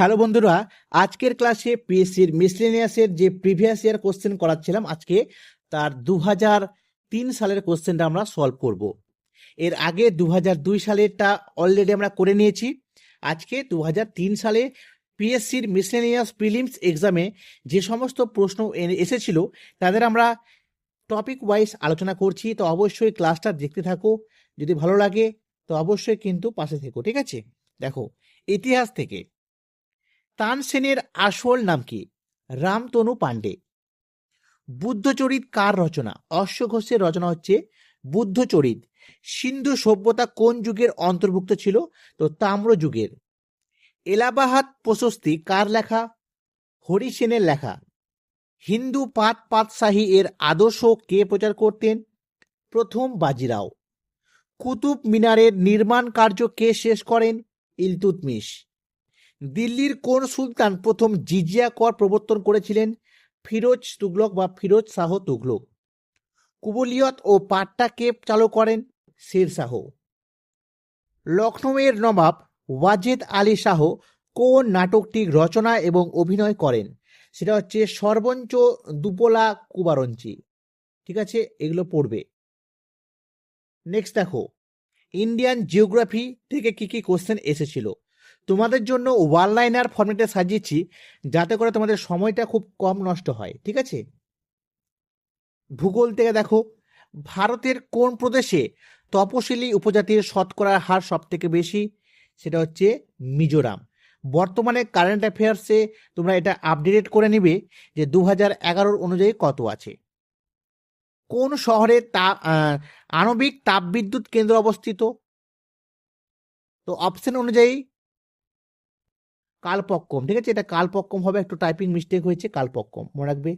Hello বন্ধুরা, আজকের ক্লাসে পিএসসির মিসলেনিয়াসের যে প্রিভিয়াস ইয়ার কোশ্চেন করাচ্ছিলাম আজকে তার 2003 সালের কোশ্চেনটা আমরা সলভ করব। এর আগে 2002 সালেরটা অলরেডি আমরা করে নিয়েছি। আজকে 2003 সালে পিএসসির মিসলেনিয়াস প্রিলিমস এক্সামে যে সমস্ত প্রশ্ন এসেছিল তাদের আমরা টপিক ওয়াইজ আলোচনা করছি। তো অবশ্যই ক্লাসটা দেখতে থাকো, যদি ভালো লাগে তো অবশ্যই কিন্তু পাশে থেকো, ঠিক আছে? দেখো, ইতিহাস থেকে তানসেনের আসল নাম কি? রামতনু পাণ্ডে। বুদ্ধচরিত কার রচনা? অশ্ব ঘোষের রচনা হচ্ছে বুদ্ধচরিত। সিন্ধু সভ্যতা কোন যুগের অন্তর্ভুক্ত ছিল? তো তাম্র যুগের। এলাহাবাদ প্রশস্তি কার লেখা? হরি সেনের লেখা। হিন্দু পাতশাহী এর আদর্শ কে প্রচার করতেন? প্রথম বাজিরাও। কুতুব মিনারের নির্মাণ কার্য কে শেষ করেন? ইলতুৎমিশ। দিল্লির কোন সুলতান প্রথম জিজিয়া কর প্রবর্তন করেছিলেন? ফিরোজ তুগলক বা ফিরোজ শাহ তুগলক। কুবলিয়ত ও পাট্টা কে চালু করেন? শের শাহ। লখনৌয়ের নবাব ওয়াজেদ আলী শাহ কোন নাটকটি রচনা এবং অভিনয় করেন? সেটা হচ্ছে সর্বঞ্চ দুপোলা কুবারঞ্চি। ঠিক আছে, এগুলো পড়বে। নেক্সট দেখো, ইন্ডিয়ান জিওগ্রাফি থেকে কি কি কোশ্চেন এসেছিল। তোমাদের জন্য ওয়ান লাইনার ফর্মেটে সাজিয়েছি যাতে করে তোমাদের সময়টা খুব কম নষ্ট হয়, ঠিক আছে? ভূগোল থেকে দেখো, ভারতের কোন প্রদেশে তপশিলি উপজাতির শতকরার হার সব থেকে বেশি? সেটা হচ্ছে মিজোরাম। বর্তমানে কারেন্ট অ্যাফেয়ার্সে তোমরা এটা আপডেট করে নিবে যে 2011 অনুযায়ী কত আছে। কোন শহরে আণবিক তাপবিদ্যুৎ কেন্দ্র অবস্থিত? তো অপশন অনুযায়ী কালপক্কম, ঠিক আছে? এটা কালপক্কম হবে, একটু টাইপিং মিস্টেক হয়েছে, কালপক্কম মনে রাখবে।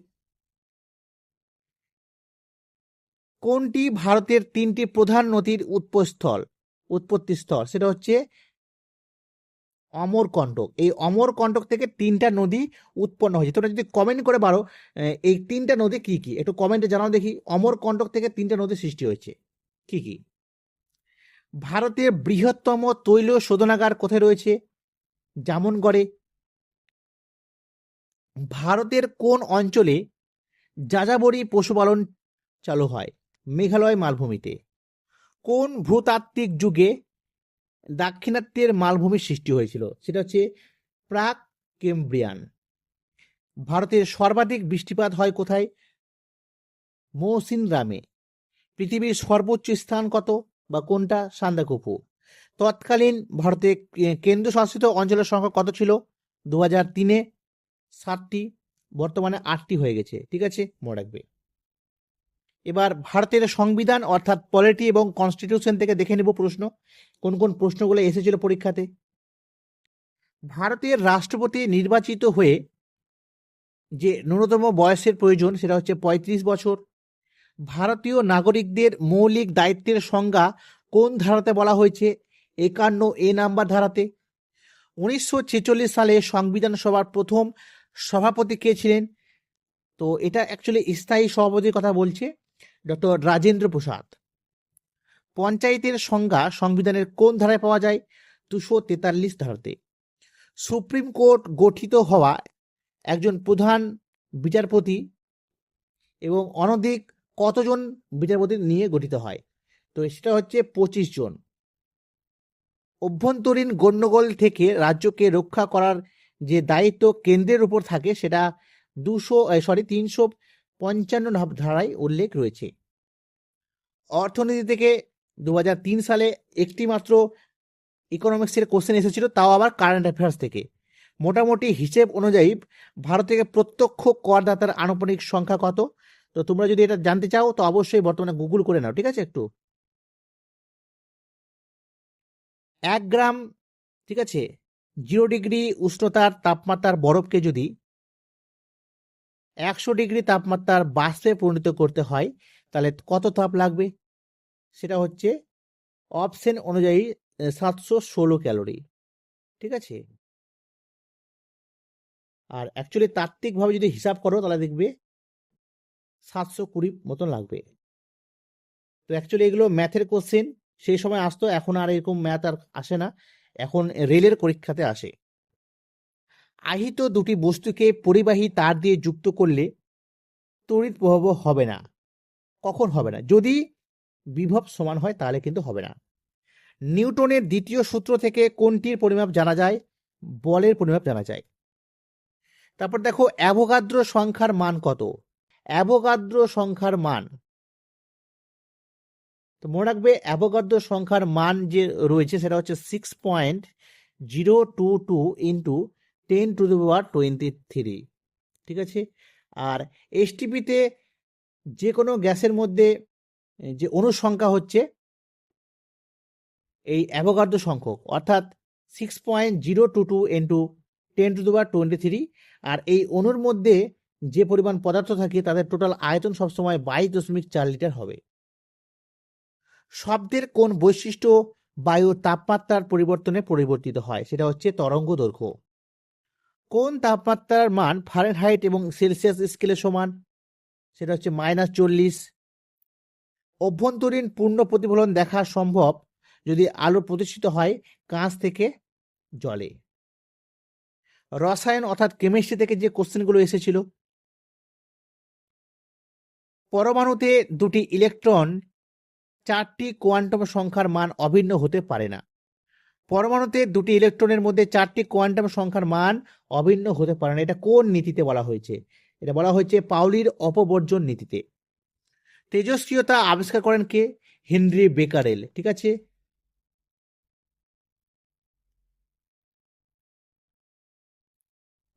কোনটি ভারতের 3টি প্রধান নদীর উৎপত্তিস্থল? সেটা হচ্ছে অমরকণ্টক। এই অমরকণ্টক থেকে 3টা নদী উৎপন্ন হয়েছে। তোমরা যদি কমেন্ট করে পারো এই 3টা নদী কি কি, একটু কমেন্টে জানাও দেখি। অমরকণ্টক থেকে 3টা নদী সৃষ্টি হয়েছে, কি কি? ভারতের বৃহত্তম তৈল শোধনাগার কোথায় রয়েছে? জামনগড়ে। ভারতের কোন অঞ্চলে যাযাবরী পশুপালন চালু হয়? মেঘালয় মালভূমিতে। কোন ভূতাত্ত্বিক যুগে দাক্ষিণাত্যের মালভূমির সৃষ্টি হয়েছিল? সেটা হচ্ছে প্রাক কেমব্রিয়ান। ভারতের সর্বাধিক বৃষ্টিপাত হয় কোথায়? মৌসিনরামে। পৃথিবীর সর্বোচ্চ স্থান কত বা কোনটা? সান্দাকফু। তৎকালীন ভারতে কেন্দ্রশাসিত অঞ্চলের সংখ্যা কত ছিল? 2003-এ 7টি, বর্তমানে 8টি হয়ে গেছে, ঠিক আছে, মনে রাখবে। এবার ভারতের সংবিধান অর্থাৎ পলিটি এবং কনস্টিটিউশন থেকে দেখে নেব প্রশ্ন, কোন কোন প্রশ্নগুলো এসেছিল পরীক্ষাতে। ভারতের রাষ্ট্রপতি নির্বাচিত হয়ে যে ন্যূনতম বয়সের প্রয়োজন সেটা হচ্ছে 35 বছর। ভারতীয় নাগরিকদের মৌলিক দায়িত্বের সংজ্ঞা কোন ধারাতে বলা হয়েছে? 51A নাম্বার ধারাতে। 1946 সালে সংবিধান সভার প্রথম সভাপতি কে ছিলেন? তো এটা অ্যাকচুয়ালি স্থায়ী সভাপতির কথা বলছে, ডক্টর রাজেন্দ্র প্রসাদ। পঞ্চায়েতের সংজ্ঞা সংবিধানের কোন ধারায় পাওয়া যায়? 243 ধারাতে। সুপ্রিম কোর্ট গঠিত হওয়া একজন প্রধান বিচারপতি এবং অনধিক কতজন বিচারপতি নিয়ে গঠিত হয়? তো সেটা হচ্ছে 25 জন। অভ্যন্তরীণ গণ্ডগোল থেকে রাজ্যকে রক্ষা করার যে দায়িত্ব কেন্দ্রের উপর থাকে সেটা 355 ধারায় উল্লেখ রয়েছে। অর্থনীতি থেকে 2003 সালে একটি মাত্র ইকোনমিক্সের কোশ্চেন এসেছিল, তাও আবার কারেন্ট অ্যাফেয়ার্স থেকে। মোটামুটি হিসেব অনুযায়ী ভারত থেকে প্রত্যক্ষ করদাতার আনুপাতিক সংখ্যা কত? তো তোমরা যদি এটা জানতে চাও তো অবশ্যই বর্তমানে গুগল করে নাও, ঠিক আছে? একটু 1 গ্রাম, ঠিক আছে, 0 ডিগ্রি উষ্ণতার তাপমাত্রার বরফকে যদি 100 ডিগ্রি তাপমাত্রার বাষ্পে পরিণত করতে হয় তাহলে কত তাপ লাগবে? সেটা হচ্ছে অপশন অনুযায়ী 716 ক্যালোরি, ঠিক আছে। আর অ্যাকচুয়ালি তাত্ত্বিকভাবে যদি হিসাব করো তাহলে দেখবে 720 মতন লাগবে। তো অ্যাকচুয়ালি এগুলো ম্যাথের কোশ্চেন, সেই সময় আসতো, এখন আর এরকম ম্যাথ আর আসে না, এখন রেলের পরীক্ষাতে আসে। আহিত দুটি বস্তুকে পরিবাহী তার দিয়ে যুক্ত করলে তড়িৎ প্রবাহ হবে না। কখন হবে না? যদি বিভব সমান হয় তাহলে কিন্তু হবে না। নিউটনের দ্বিতীয় সূত্র থেকে কোনটির পরিমাপ জানা যায়? বলের পরিমাপ জানা যায়। তারপর দেখো অ্যাভোগাদ্রো সংখ্যার মান কত? অ্যাভোগাদ্রো সংখ্যার মান, তো মনে রাখবে অ্যাভোগাদ্রো সংখ্যার মান যে রয়েছে সেটা হচ্ছে 6.022 ইন্টু 10⁻23। ঠিক আছে। আর এসটিপিতে যে কোনো গ্যাসের মধ্যে যে অণুর সংখ্যা হচ্ছে এই অ্যাভোগাদ্রো সংখ্যক, অর্থাৎ 6.022 ইন্টু 10⁻23। আর এই অণুর মধ্যে যে পরিমাণ পদার্থ থাকে তাদের টোটাল আয়তন সবসময় 22.4 লিটার হবে। শব্দের কোন বৈশিষ্ট্য বায়ুর তাপমাত্রার পরিবর্তনে পরিবর্তিত হয়? সেটা হচ্ছে তরঙ্গ দৈর্ঘ্য। কোন তাপমাত্রার মান ফারেনহাইট এবং সেলসিয়াস স্কেলে সমান? সেটা হচ্ছে -40। অভ্যন্তরীণ পূর্ণ প্রতিফলন দেখা সম্ভব যদি আলো প্রতিষ্ঠিত হয় কাঁচ থেকে জলে। রসায়ন অর্থাৎ কেমিস্ট্রি থেকে যে কোশ্চেনগুলো এসেছিল, পরমাণুতে দুটি ইলেকট্রন 4টি কোয়ান্টাম সংখ্যার মান অভিন্ন হতে পারে না। পরমাণুতে দুটি ইলেকট্রনের মধ্যে 4টি কোয়ান্টাম সংখ্যার মান অভিন্ন হতে পারে না। এটা কোন নীতিতে বলা হয়েছে? এটা বলা হয়েছে পাউলির অপবর্জন নীতিতে। তেজস্ক্রিয়তা আবিষ্কার করেন কে? Henry Becquerel. ঠিক আছে।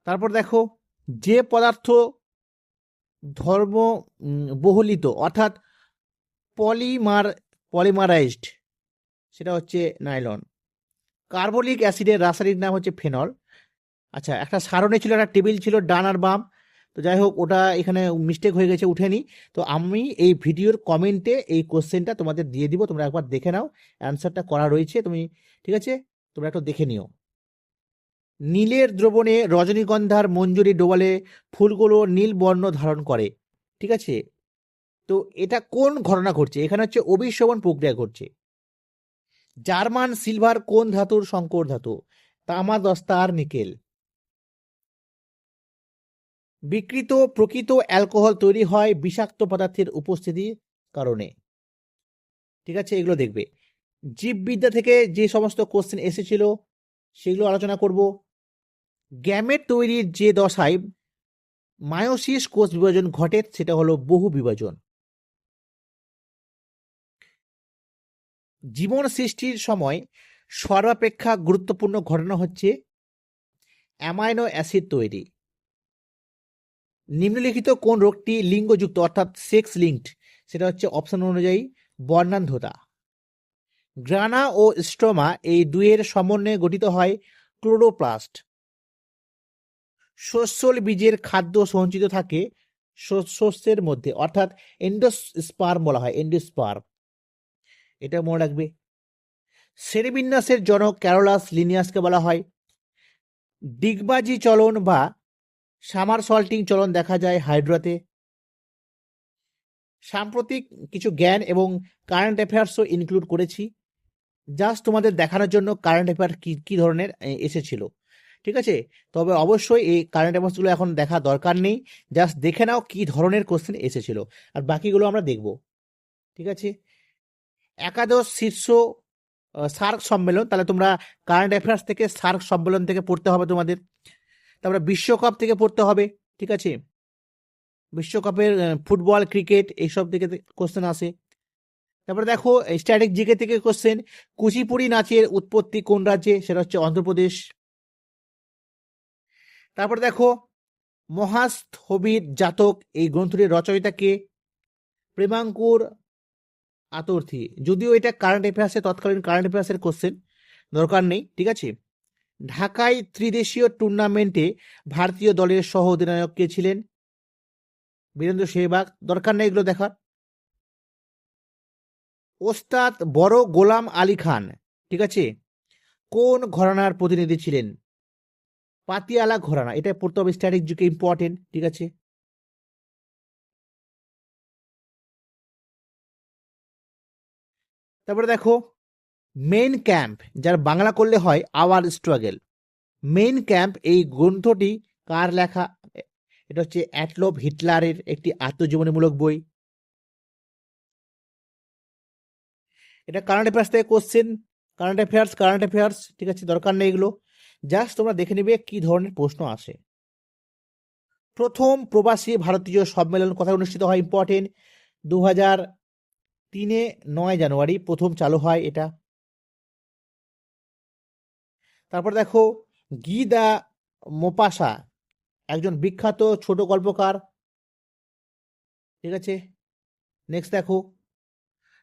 তারপর দেখো যে পদার্থ ধর্ম বহুলিত অর্থাৎ পলিমারাইজড সেটা হচ্ছে নাইলন। কার্বলিক অ্যাসিডের রাসায়নিক নাম হচ্ছে ফেনল। আচ্ছা, একটা সারণী ছিল, একটা টেবিল ছিল ডান আর বাম, তো যাই হোক ওটা এখানে মিস্টেক হয়ে গেছে, উঠেনি। তো আমি এই ভিডিওর কমেন্টে এই কোশ্চেনটা তোমাদের দিয়ে দিব, তোমরা একবার দেখে নাও, অ্যান্সারটা করা রয়েছে তুমি, ঠিক আছে, তোমরা একটু দেখে নিও। নীলের দ্রবণে রজনীগন্ধার মঞ্জুরি ডোবালে ফুলগুলো নীল বর্ণ ধারণ করে। ঠিক আছে। তো এটা কোন ঘটনা ঘটছে? এখানে হচ্ছে অভিশবন প্রক্রিয়া ঘটছে। জার্মান সিলভার কোন ধাতুর সংকর ধাতু? তামা, দস্তা আর নিকেল। বিকৃত প্রকৃত অ্যালকোহল তৈরি হয় বিষাক্ত পদার্থের উপস্থিতির কারণে। ঠিক আছে, এগুলো দেখবে। জীববিদ্যা থেকে যে সমস্ত কোশ্চেন এসেছিল সেগুলো আলোচনা করব। গ্যামেট তৈরির যে দশায় মায়োসিস কোষ বিভাজন ঘটে সেটা হলো বহু বিভাজন। জীবন সৃষ্টির সময় সর্বাপেক্ষা গুরুত্বপূর্ণ ঘটনা হচ্ছে অ্যামাইনো অ্যাসিড তৈরি। নিম্নলিখিত কোন রোগটি লিঙ্গযুক্ত অর্থাৎ সেক্স লিঙ্কড? সেটা হচ্ছে অপশন অনুযায়ী বর্ণান্ধতা। গ্রানা ও স্ট্রোমা এই দুইয়ের সমন্বয়ে গঠিত হয় ক্লোরোপ্লাস্ট। শস্যল বীজের খাদ্য সঞ্চিত থাকে শস্যের মধ্যে অর্থাৎ এন্ডোস্পার্ম বলা হয়, এন্ডোস্পার্ম। এটা মনে রাখবে। শ্রেণীবিন্যাসের জনক ক্যারোলাস লিনিয়াসকে বলা হয়। ডিগবাজি চলন বা সামারসল্টিং চলন দেখা যায় হাইড্রাতে। সাম্প্রতিক কিছু জ্ঞান এবং কারেন্ট অ্যাফেয়ার্সও ইনক্লুড করেছি, জাস্ট তোমাদের দেখানোর জন্য কারেন্ট অ্যাফেয়ার কি ধরনের এসেছিল। ঠিক আছে, তবে অবশ্যই এই কারেন্ট অ্যাফেয়ার্সগুলো এখন দেখা দরকার নেই, জাস্ট দেখে নাও কি ধরনের কোশ্চেন এসেছিল, আর বাকিগুলো আমরা দেখব। ঠিক আছে। একাদশ শীর্ষ সার্ক সম্মেলন, তাহলে তোমরা কারেন্ট অ্যাফেয়ার্স থেকে সার্ক সম্মেলন থেকে পড়তে হবে তোমাদের। তারপরে বিশ্বকাপ থেকে পড়তে হবে। ঠিক আছে, বিশ্বকাপের ফুটবল, ক্রিকেট এইসব থেকে কোশ্চেন আসে। তারপরে দেখো স্ট্যাটিক জিকে থেকে কোশ্চেন, কুচিপুড়ি নাচের উৎপত্তি কোন রাজ্যে? সেটা হচ্ছে অন্ধ্রপ্রদেশ। তারপরে দেখো মহাস্থবির জাতক এই গ্রন্থটির রচয়িতা কে? প্রেমাঙ্কুর আতর্থী। যদিও এটা কারেন্ট অ্যাফেয়ার্সে, তৎকালীন কারেন্ট অ্যাফেয়ার্সের কোশ্চেন, দরকার নেই। ঠিক আছে। ঢাকায় ত্রিদেশীয় টুর্নামেন্টে ভারতীয় দলের সহ অধিনায়ক কে ছিলেন? বীরেন্দ্র সেহবাগ। দরকার নেই এগুলো দেখার। ওস্তাদ বড় গোলাম আলী খান, ঠিক আছে, কোন ঘরানার প্রতিনিধি ছিলেন? পাতিয়ালা ঘরানা। এটা পড়তে হবে, স্ট্যাটিক জিকে ইম্পর্টেন্ট। ঠিক আছে। তারপরে দেখো মেইন ক্যাম্প, যার বাংলা করলে হয় আওয়ার স্ট্রাগল। মেইন ক্যাম্প এই গ্রন্থটি কার লেখা? এটা হচ্ছে অ্যাডলফ হিটলারের একটি আত্মজীবনীমূলক বই। এটা কারেন্ট অ্যাফেয়ার্স থেকে কোশ্চেন, কারেন্ট অ্যাফেয়ার্স, ঠিক আছে, দরকার নেই এগুলো, জাস্ট তোমরা দেখে নেবে কি ধরনের প্রশ্ন আসে। প্রথম প্রবাসী ভারতীয় সম্মেলন কোথায় অনুষ্ঠিত হয়? ইম্পর্টেন্ট, 2003-এ 9 জানুয়ারি প্রথম চালু হয় এটা। তারপর দেখো, গি দা মোপাসা একজন বিখ্যাত ছোট গল্পকার, ঠিক আছে। নেক্সট দেখো,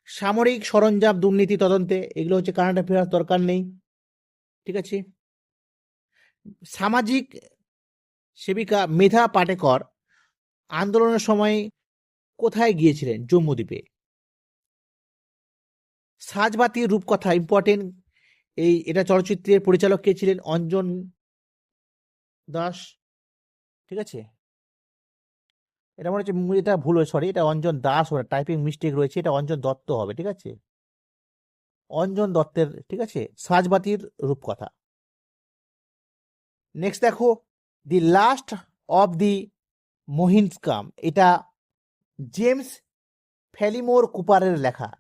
সামরিক সরঞ্জাম দুর্নীতি তদন্তে, এগুলো হচ্ছে কারেন্ট অ্যাফেয়ার্স, দরকার নেই, ঠিক আছে। সামাজিক সেবিকা মেধা পাটেকর আন্দোলনের সময় কোথায় গিয়েছিলেন? জম্মুদ্বীপে। সাজবাতির রূপকথা, ইম্পর্টেন্ট, এটা চলচ্চিত্রের পরিচালক কে ছিলেন? অঞ্জন দাস, ঠিক আছে। এটা মনে হচ্ছে এটা ভুল হয়েছে, সরি, এটা অঞ্জন দাস, টাইপিং মিস্টেক রয়েছে, এটা অঞ্জন দত্ত হবে, ঠিক আছে, অঞ্জন দত্তের, ঠিক আছে, সাজবাতির রূপকথা। নেক্সট দেখো, দি লাস্ট অফ দি মোহিনস্কাম, এটা জেমস ফেলিমোর কুপারের লেখা,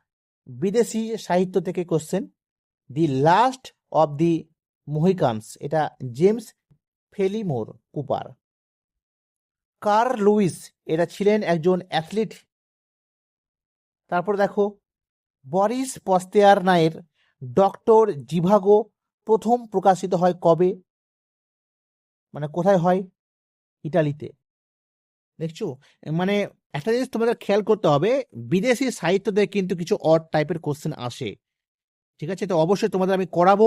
বিদেশি সাহিত্য থেকে question. The last of the Mohicans, এটা James Fenimore Cooper. Carl Lewis, এটা ছিলেন একজন অ্যাথলিট। তারপর দেখো, বরিস পস্তেয়ারনায়ের ডক্টর জিভাগো প্রথম প্রকাশিত হয় কবে? মানে কোথায় হয়? ইটালিতে। দেখছো, মানে একটা জিনিস তোমাদের খেয়াল করতে হবে, বিদেশি সাহিত্যতে কিন্তু কিছু অড টাইপের কোশ্চেন আসে, ঠিক আছে। তো অবশ্যই তোমাদের আমি করাবো,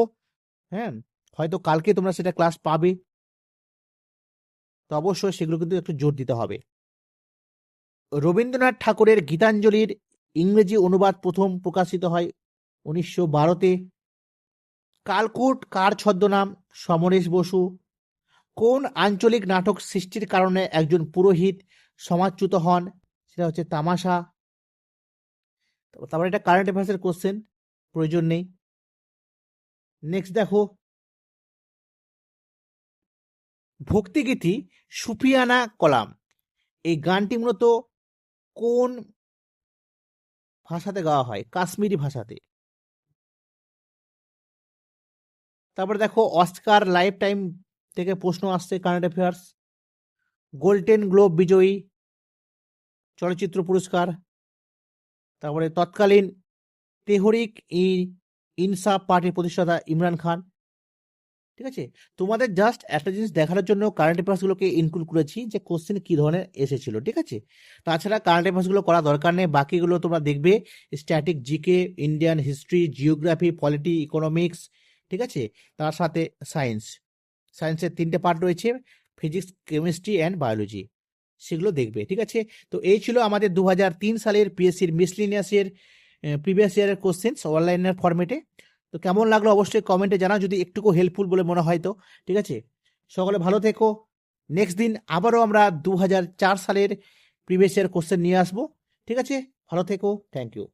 হ্যাঁ, হয়তো কালকে তোমরা সেটা ক্লাস পাবে, তো অবশ্যই সেগুলো কিন্তু একটু জোর দিতে হবে। রবীন্দ্রনাথ ঠাকুরের গীতাঞ্জলির ইংরেজি অনুবাদ প্রথম প্রকাশিত হয় 1912-তে। কালকুট কার ছদ্মনাম? সমরেশ বসু। কোন আঞ্চলিক নাটক সৃষ্টির কারণে একজন পুরোহিত সমাজচ্যুত হন? সেটা হচ্ছে তামাশা। তারপরে এটা কারেন্ট অ্যাফেয়ার্সের কোশ্চেন, প্রয়োজন নেই। নেক্সট দেখো, ভক্তিগীতি সুফিয়ানা কলাম, এই গানটি মূলত কোন ভাষাতে গাওয়া হয়? কাশ্মীরি ভাষাতে। তারপরে দেখো, অস্কার লাইফ টাইম থেকে প্রশ্ন আসছে, কারেন্ট অ্যাফেয়ার্স। গোল্ডেন গ্লোব বিজয়ী চলচ্চিত্র পুরস্কার। তারপরে তৎকালীন তেহরিক ই ইনসাফ পার্টির প্রতিষ্ঠাতা ইমরান খান, ঠিক আছে। তোমাদের জাস্ট একটা জিনিস দেখানোর জন্য কারেন্ট অ্যাফেয়ার্সগুলোকে ইনক্লুড করেছি যে কোশ্চেন কি ধরনের এসেছিল, ঠিক আছে। তাছাড়া কারেন্ট অ্যাফেয়ার্সগুলো করা দরকার নেই, বাকিগুলো তোমরা দেখবে, static GK, Indian history, geography, polity, economics, ঠিক আছে। তার সাথে সায়েন্সের 3টে পার্ট রয়েছে, ফিজিক্স, কেমিস্ট্রি অ্যান্ড বায়োলজি, সেগুলো দেখবে, ঠিক আছে। তো এই ছিল আমাদের 2003 সালের পিএসসির মিসলিনিয়াসের প্রিভিয়াস ইয়ারের কোশ্চেন্স অনলাইনের ফরম্যাটে। তো কেমন লাগলো অবশ্যই কমেন্টে জানাও, যদি একটুকু হেল্পফুল বলে মনে হয় তো, ঠিক আছে। সকলে ভালো থেকো। নেক্সট দিন আবারও আমরা 2004 সালের প্রিভিয়াস ইয়ার কোশ্চেন নিয়ে আসবো, ঠিক আছে। ভালো থেকো, থ্যাংক ইউ।